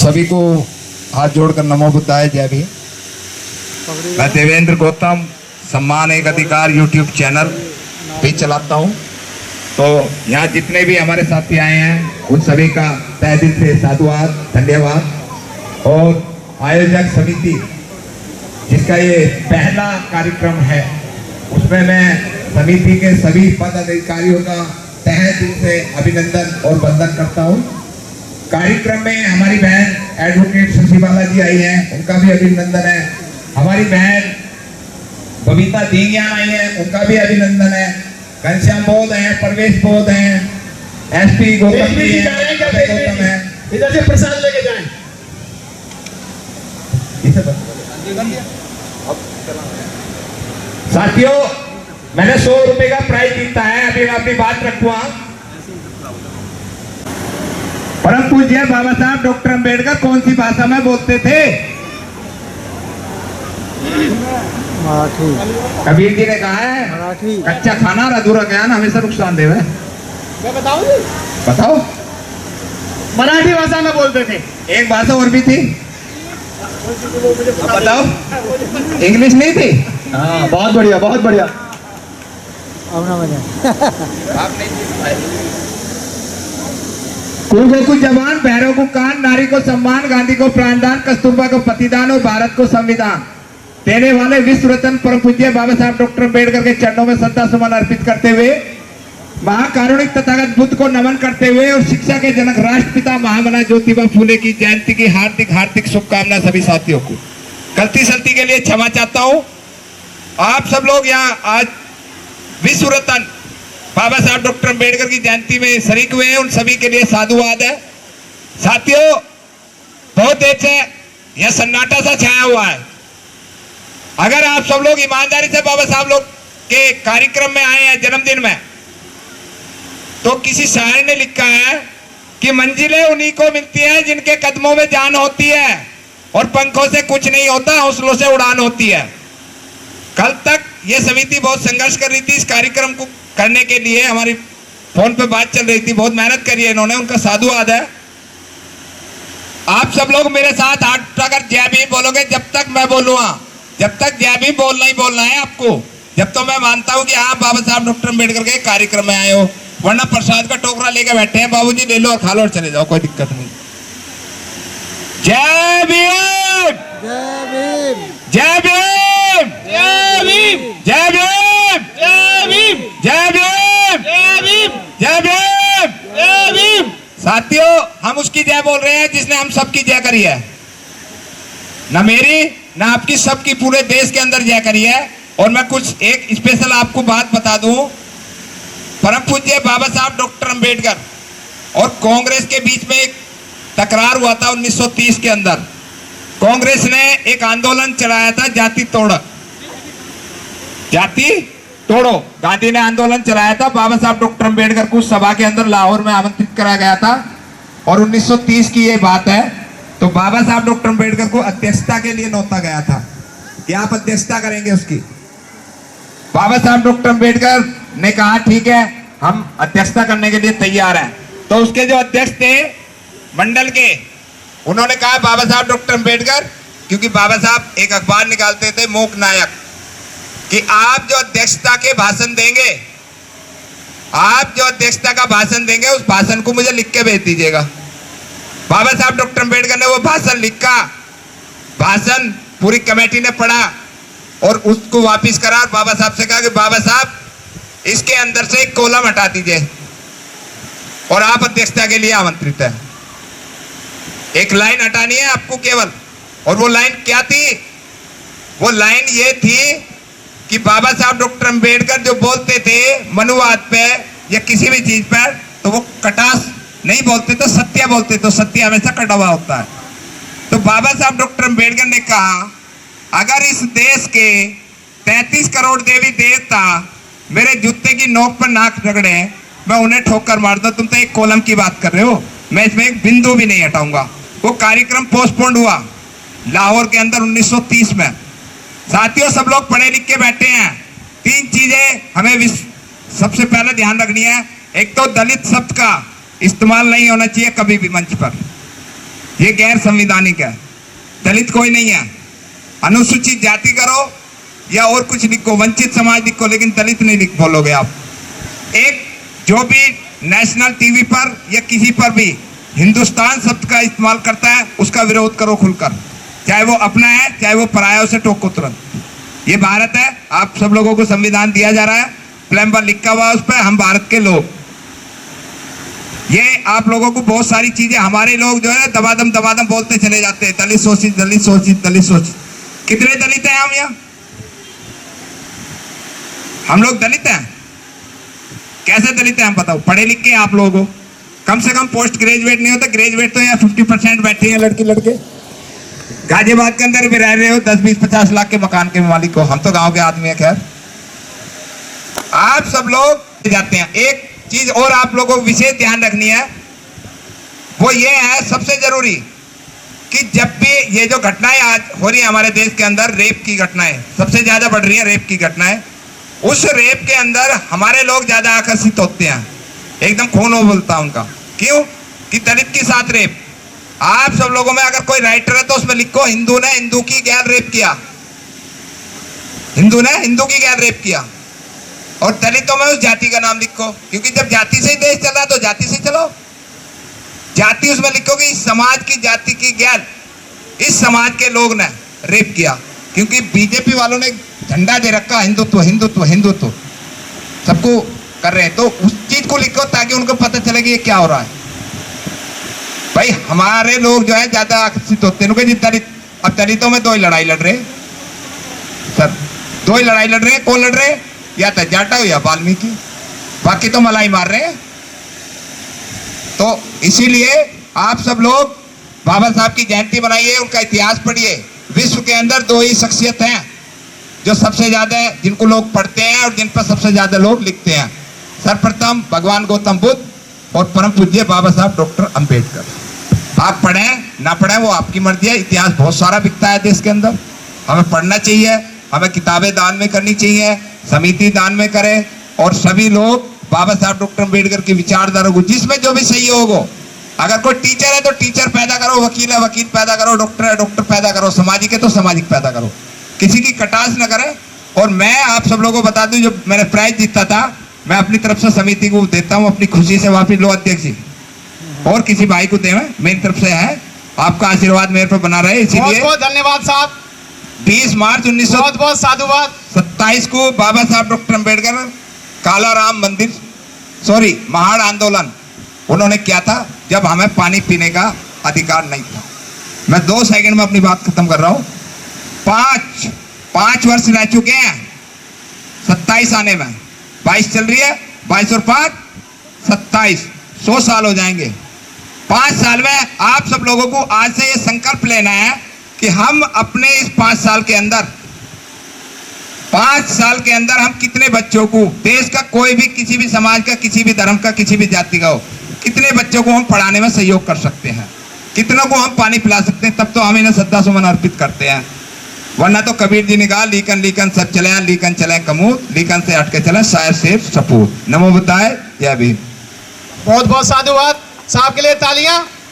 सभी को हाथ जोड़कर नमो बुद्धाय जय भीम। मैं देवेंद्र गौतम सम्मान एक अधिकार यूट्यूब चैनल भी चलाता हूँ। तो यहाँ जितने भी हमारे साथी आए हैं उन सभी का तहे दिल से साधुवाद, धन्यवाद। और आयोजक समिति जिसका ये पहला कार्यक्रम है उसमें मैं समिति के सभी पदाधिकारियों का तहे दिल से अभिनंदन और वंदन करता हूँ। कार्यक्रम में हमारी बहन एडवोकेट शशि बाला जी आई हैं, उनका भी अभिनंदन है। हमारी बहन बबीता दींगियान आई है, उनका भी अभिनंदन है। घनश्याम बोध हैं, परवेश बोध हैं, एसपी गौतम जी हैं, इधर से प्रसाद लेके जाएं। साथियों, मैंने 100 रुपए का प्राइज जीता है। अभी मैं अपनी बात रखूंगा। परम पूज्य बाबा साहब डॉक्टर अंबेडकर कौन सी भाषा में बोलते थे? मराठी। कबीर जी ने कहा है मराठी। कच्चा खाना और अधूरा ज्ञान हमेशा नुकसानदेह है। मैं बताऊं? बताओ। मराठी भाषा में बोलते थे। एक भाषा और भी थी, बताओ। इंग्लिश नहीं थी? हाँ, बहुत बढ़िया, बहुत बढ़िया। आप नहीं कुल को कुछ जवान, बहरों को कान, नारी को सम्मान, गांधी को प्राणदान, कस्तूरबा को पतिदान और भारत को संविधान देने वाले विश्व रत्न परम पूज्य बाबा साहब डॉक्टर अम्बेडकर के चरणों में श्रद्धा सुमन अर्पित करते हुए, महाकारुणिक तथागत बुद्ध को नमन करते हुए और शिक्षा के जनक राष्ट्रपिता महामना ज्योतिबा फूले की जयंती की हार्दिक हार्दिक शुभकामना सभी साथियों को। गलती सलती के लिए क्षमा चाहता हूं। आप सब लोग यहाँ आज विश्व रत्न बाबा साहब डॉक्टर अम्बेडकर की जयंती में शरीक हुए हैं, उन सभी के लिए साधुवाद है। साथियों, बहुत देर से यह सन्नाटा सा छाया हुआ है। अगर आप सब लोग ईमानदारी से बाबा साहब लोग के कार्यक्रम में आए हैं जन्मदिन में, तो किसी शायर ने लिखा है कि मंजिलें उन्हीं को मिलती हैं जिनके कदमों में जान होती है और पंखों से कुछ नहीं होता, हौसलों से उड़ान होती है। कल तक यह समिति बहुत संघर्ष कर रही थी इस कार्यक्रम को करने के लिए। हमारी फोन पे बात चल रही थी, बहुत मेहनत करी है इन्होंने, उनका साधुवाद है। आप सब लोग मेरे साथ हाथ उठाकर जय भीम बोलोगे जब तक मैं बोलूंगा। जब तक जय भीम बोलना ही बोलना है आपको, जब तो मैं मानता हूं कि हाँ बाबा साहब डॉक्टर अम्बेडकर के कार्यक्रम में आए हो। वरना प्रसाद का टोकरा लेकर बैठे हैं, बाबूजी ले लो और खा लो और चले जाओ, कोई दिक्कत नहीं। जय भीम, जय भीम, जय भीम, जय भीम, जय भीम, जय भीम, जय भीम, जय भीम, जय भीम, जय भीम। साथियों, हम उसकी जय बोल रहे हैं जिसने हम सबकी जय करी है। ना मेरी ना आपकी, सबकी पूरे देश के अंदर जय करी है। और मैं कुछ एक स्पेशल आपको बात बता दूं। परम पूज्य बाबा साहब डॉक्टर अम्बेडकर और कांग्रेस के बीच में एक तकरार हुआ था 1930 के अंदर। कांग्रेस ने एक आंदोलन चलाया था, जाति तोड़ो, जाति तोड़ो। गांधी ने आंदोलन चलाया था। बाबा साहब डॉक्टर अम्बेडकर को सभा के अंदर लाहौर में आमंत्रित करा गया था और 1930 की ये बात है। तो बाबा साहब डॉक्टर अम्बेडकर को अध्यक्षता के लिए नौता गया था कि आप अध्यक्षता करेंगे उसकी। बाबा साहब डॉक्टर अम्बेडकर ने कहा ठीक है, हम अध्यक्षता करने के लिए तैयार हैं। तो उसके जो अध्यक्ष थे मंडल के, उन्होंने कहा बाबा साहब डॉक्टर अम्बेडकर, क्योंकि बाबा साहब एक अखबार निकालते थे मूक नायक, कि आप जो अध्यक्षता के भाषण देंगे, आप जो अध्यक्षता का भाषण देंगे उस भाषण को मुझे लिख के भेज दीजिएगा। बाबा साहब डॉक्टर अम्बेडकर ने वो भाषण लिखा, भाषण पूरी कमेटी ने पढ़ा और उसको वापिस करा और बाबा साहब से कहा कि बाबा साहब इसके अंदर से एक कॉलम हटा दीजिए और आप अध्यक्षता के लिए आमंत्रित है। एक लाइन हटानी है आपको केवल। और वो लाइन क्या थी? वो लाइन ये थी कि बाबा साहब डॉक्टर अम्बेडकर जो बोलते थे मनुवाद पे या किसी भी चीज पर, तो वो कटास नहीं बोलते तो सत्य बोलते, तो सत्य हमेशा कटा हुआ होता है। तो बाबा साहब डॉक्टर अम्बेडकर ने कहा अगर इस देश के 33 करोड़ देवी देवता मेरे जूते की नोक पर नाक रगड़े, मैं उन्हें ठोकर मारता। तुम तो एक कॉलम की बात कर रहे हो, मैं इसमें एक बिंदु भी नहीं हटाऊंगा। वो कार्यक्रम पोस्टपोन्ड हुआ लाहौर के अंदर 1930 में। साथियों, सब लोग पढ़े लिख के बैठे हैं। 3 चीजें हमें सबसे पहले ध्यान रखनी है। एक तो दलित शब्द का इस्तेमाल नहीं होना चाहिए कभी भी मंच पर। ये गैर संवैधानिक है। दलित कोई नहीं है। अनुसूचित जाति करो या और कुछ लिखो, वंचित समाज लिखो, लेकिन दलित नहीं लिख बोलोगे आप। एक जो भी नेशनल टीवी पर या किसी पर भी हिंदुस्तान शब्द का इस्तेमाल करता है उसका विरोध करो खुलकर, चाहे वो अपना है चाहे वो पराया, उसे टोको तुरंत। ये भारत है, आप सब लोगों को संविधान दिया जा रहा है, प्लेम्बर लिखा हुआ है उस पर, हम भारत के लोग। ये आप लोगों को बहुत सारी चीजें, हमारे लोग जो है दबादम बोलते चले जाते हैं, दलित शोषित दलित शोषित दलित शोषित। कितने दलित हैं हम यहाँ? हम लोग दलित हैं? कैसे दलित हैं हम बताओ? पढ़े लिखे आप लोगों, कम से कम पोस्ट ग्रेजुएट नहीं होता, ग्रेजुएट तो यहाँ 50% बैठे हैं लड़की लड़के। गाजियाबाद के अंदर भी रह रहे हो 10, 20, 50 लाख के मकान के मालिक हो, हम तो गांव के आदमी है। खैर आप सब लोग जाते हैं। एक चीज और आप लोगों को विशेष ध्यान रखनी है, वो ये है सबसे जरूरी, कि जब भी ये जो घटनाएं आज हो रही है हमारे देश के अंदर, रेप की घटनाएं सबसे ज्यादा बढ़ रही है, रेप की घटनाएं, उस रेप के अंदर हमारे लोग ज्यादा आकर्षित होते हैं, एकदम खून हो बोलता उनका। क्यों? कि दलित के साथ रेप। आप सब लोगों में अगर कोई राइटर है तो उसमें लिखो हिंदू ने हिंदू की गैर रेप किया, हिंदू ने हिंदू की गैर रेप किया। और दलितों में उस जाति का नाम लिखो, क्योंकि जब जाति से ही देश चल रहा है तो जाति से चलो। जाति उसमें लिखो कि इस समाज की जाति की गैर, इस समाज के लोग ने रेप किया। क्योंकि बीजेपी वालों ने झंडा दे रखा हिंदुत्व हिंदुत्व हिंदुत्व, सबको कर रहे हैं, तो उस चीज को लिखो ताकि उनको पता चले कि ये क्या हो रहा है। भाई हमारे लोग जो है ज्यादा आकर्षित होते हैं दलित। अब दलितों में दो ही लड़ाई लड़ रहे सर, दो ही लड़ाई लड़ रहे। कौन लड़ रहे? या तो जाटा हो या वाल्मीकि, बाकी तो मलाई मार रहे हैं। तो इसीलिए आप सब लोग बाबा साहब की जयंती बनाइए, उनका इतिहास पढ़िए। विश्व के अंदर दो ही शख्सियत हैं जो सबसे ज्यादा जिनको लोग पढ़ते हैं और जिन पर सबसे ज्यादा लोग लिखते हैं। सर्वप्रथम भगवान गौतम बुद्ध और परम पूज्य बाबा साहब डॉक्टर अंबेडकर। आप पढ़ें ना पढ़ें वो आपकी मर्जी है। इतिहास बहुत सारा बिकता है देश के अंदर, हमें पढ़ना चाहिए, हमें किताबें दान में करनी चाहिए, समिति दान में करें, और सभी लोग बाबा साहब डॉक्टर अंबेडकर की विचारधारा को, जिसमें जो भी सहयोग हो, अगर कोई टीचर है तो टीचर पैदा करो, वकील है वकील पैदा करो, डॉक्टर है डॉक्टर पैदा करो, सामाजिक है तो सामाजिक पैदा करो, किसी की कटास न करें। और मैं आप सब लोगों को बता दूं, जो मैंने प्राइज जीता था मैं अपनी तरफ से समिति को देता हूं, अपनी खुशी से। वापिस लो अध्यक्ष जी और किसी भाई को दे, मेरी तरफ से है, आपका आशीर्वाद मेरे पर बना रहे। इसीलिए बहुत बहुत धन्यवाद साहब। 20 मार्च 1927 बहुत साधुवाद। को बाबा साहब डॉक्टर अंबेडकर कालाराम मंदिर महाड़ आंदोलन उन्होंने किया था, जब हमें पानी पीने का अधिकार नहीं था। मैं 2 सेकंड में अपनी बात खत्म कर रहा हूं। 5 वर्ष रह चुके हैं, 27 आने में, 22 चल रही है, 22 और 5 27, 100 साल हो जाएंगे। 5 साल में आप सब लोगों को आज से ये संकल्प लेना है कि हम अपने इस 5 साल के अंदर, 5 साल के अंदर हम कितने बच्चों को, देश का कोई भी, किसी भी समाज का, किसी भी धर्म का, किसी भी जाति का हो, कितने बच्चों को हम पढ़ाने में सहयोग कर सकते हैं, कितनों को हम पानी पिला सकते हैं, तब तो हम इन्हें श्रद्धा सुमन अर्पित करते हैं। वरना तो कबीर जी ने कहा, लीकन लीकन सब चले, लीकन चले कमूत, लीकन से हटके चले शायर शेर सपूत। नमो बुद्धाय, जय भीम। बहुत बहुत साधुवाद। साहब के लिए तालियां।